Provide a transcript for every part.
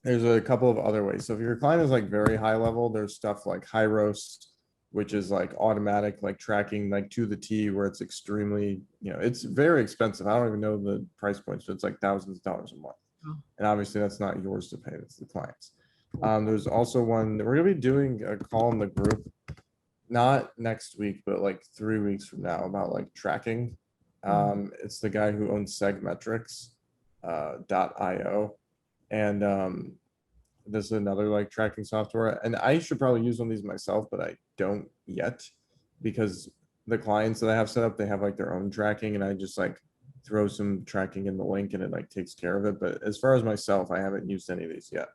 there's a couple of other ways. So if your client is like very high level, there's stuff like high roast, which is like automatic, like tracking like to the T, where it's extremely, it's very expensive. I don't even know the price points, but it's like thousands of dollars a month. Oh. And obviously that's not yours to pay, that's the client's. There's also one that we're gonna be doing a call in the group, not next week, but like 3 weeks from now, about like tracking. It's the guy who owns Segmetrics .io. And this is another like tracking software. And I should probably use one of these myself, but I don't yet, because the clients that I have set up, they have like their own tracking, and I just like throw some tracking in the link and it like takes care of it. But as far as myself, I haven't used any of these yet.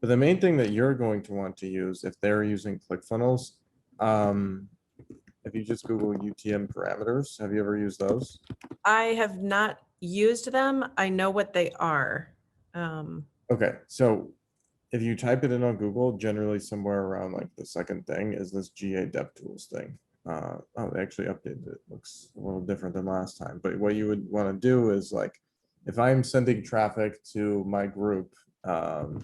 But the main thing that you're going to want to use if they're using ClickFunnels, if you just Google UTM parameters, have you ever used those? I have not used them. I know what they are. Okay, so if you type it in on Google, generally somewhere around like the second thing is this GA DevTools thing. Oh, they actually updated it. Looks a little different than last time. But what you would want to do is like, if I'm sending traffic to my group, I'm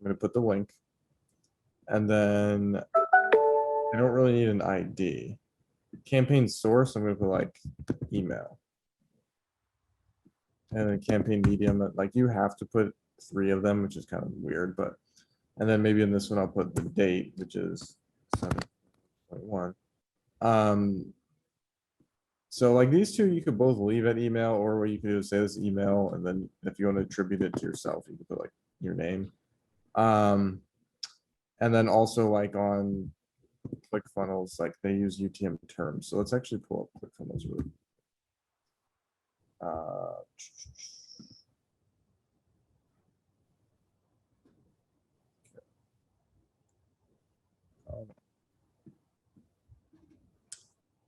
going to put the link, and then I don't really need an ID. Campaign source, I'm going to put like email. And then campaign medium, like you have to put 3 of them, which is kind of weird, but, and then maybe in this one, I'll put the date, which is 7.1. So like these two, you could both leave at email, or what you could do is say this email, and then if you want to attribute it to yourself, you can put like your name. And then also like on ClickFunnels, like they use UTM terms. So let's actually pull up ClickFunnels really.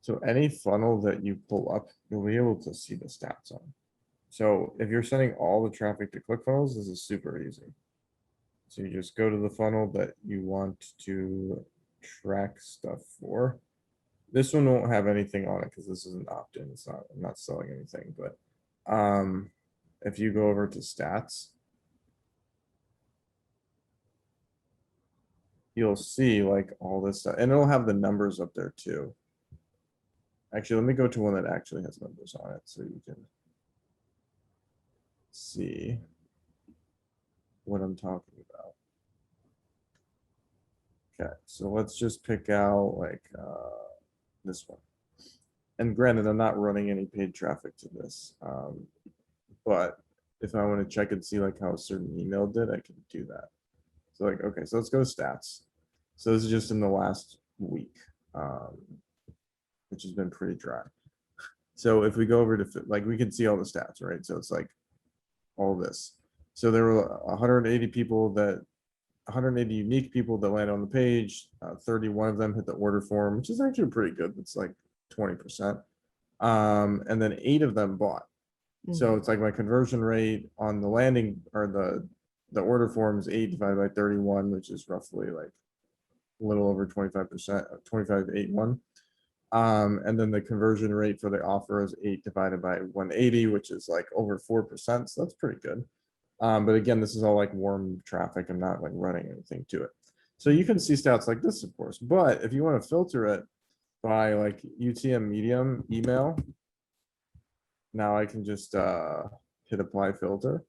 So any funnel that you pull up, you'll be able to see the stats on. So if you're sending all the traffic to ClickFunnels, this is super easy. So you just go to the funnel that you want to track stuff for. This one won't have anything on it because this is an opt-in. It's not, I'm not selling anything, but if you go over to stats, you'll see like all this stuff, and it'll have the numbers up there too. Actually, let me go to one that actually has numbers on it so you can see what I'm talking about. Okay, so let's just pick out like this one. And granted, I'm not running any paid traffic to this, but if I want to check and see like how a certain email did, I can do that. So like, okay, so let's go to stats. So this is just in the last week, which has been pretty dry. So if we go over to like, we can see all the stats, right? So it's like all this. So there were 180 people that 180 unique people that landed on the page. 31 of them hit the order form, which is actually pretty good. It's like 20%. And then 8 of them bought. So it's like my conversion rate on the landing or the order form is 8 divided by 31, which is roughly like a little over 25%, 25.81. And then the conversion rate for the offer is 8 divided by 180, which is like over 4%. So that's pretty good. But again, this is all like warm traffic. I'm not like running anything to it. So you can see stats like this, of course, but if you want to filter it by like UTM medium email, now I can just hit apply filter,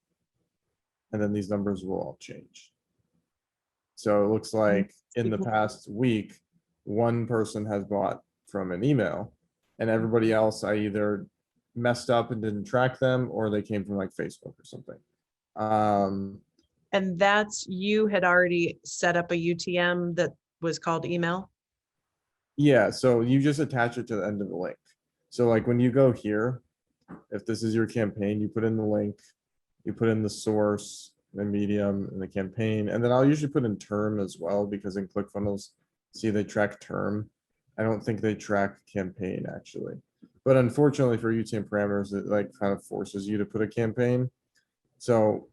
and then these numbers will all change. So it looks like in the past week, 1 person has bought from an email, and everybody else I either messed up and didn't track them, or they came from like Facebook or something. And that's, you had already set up a UTM that was called email? Yeah, so you just attach it to the end of the link. So like when you go here, if this is your campaign, you put in the link, you put in the source, the medium, and the campaign, and then I'll usually put in term as well, because in ClickFunnels, see they track term. I don't think they track campaign actually. But unfortunately for UTM parameters, it like kind of forces you to put a campaign. So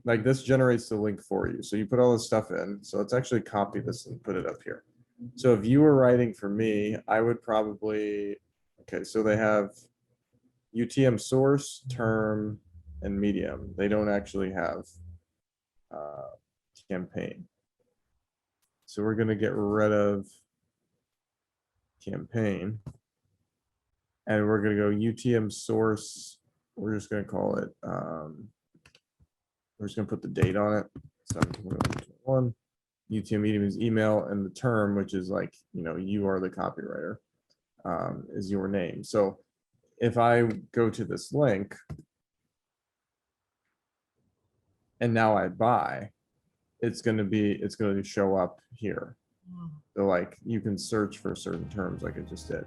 like this generates the link for you. So you put all this stuff in. So let's actually copy this and put it up here. So if you were writing for me, I would probably, okay, so they have UTM source, term, and medium. They don't actually have campaign. So we're gonna get rid of campaign. And we're gonna go UTM source. We're just gonna call it, we're just gonna put the date on it. 7/21. UTM medium is email, and the term, which is like, you are the copywriter, is your name. So if I go to this link and now I buy, it's going to show up here. So like you can search for certain terms like I just did.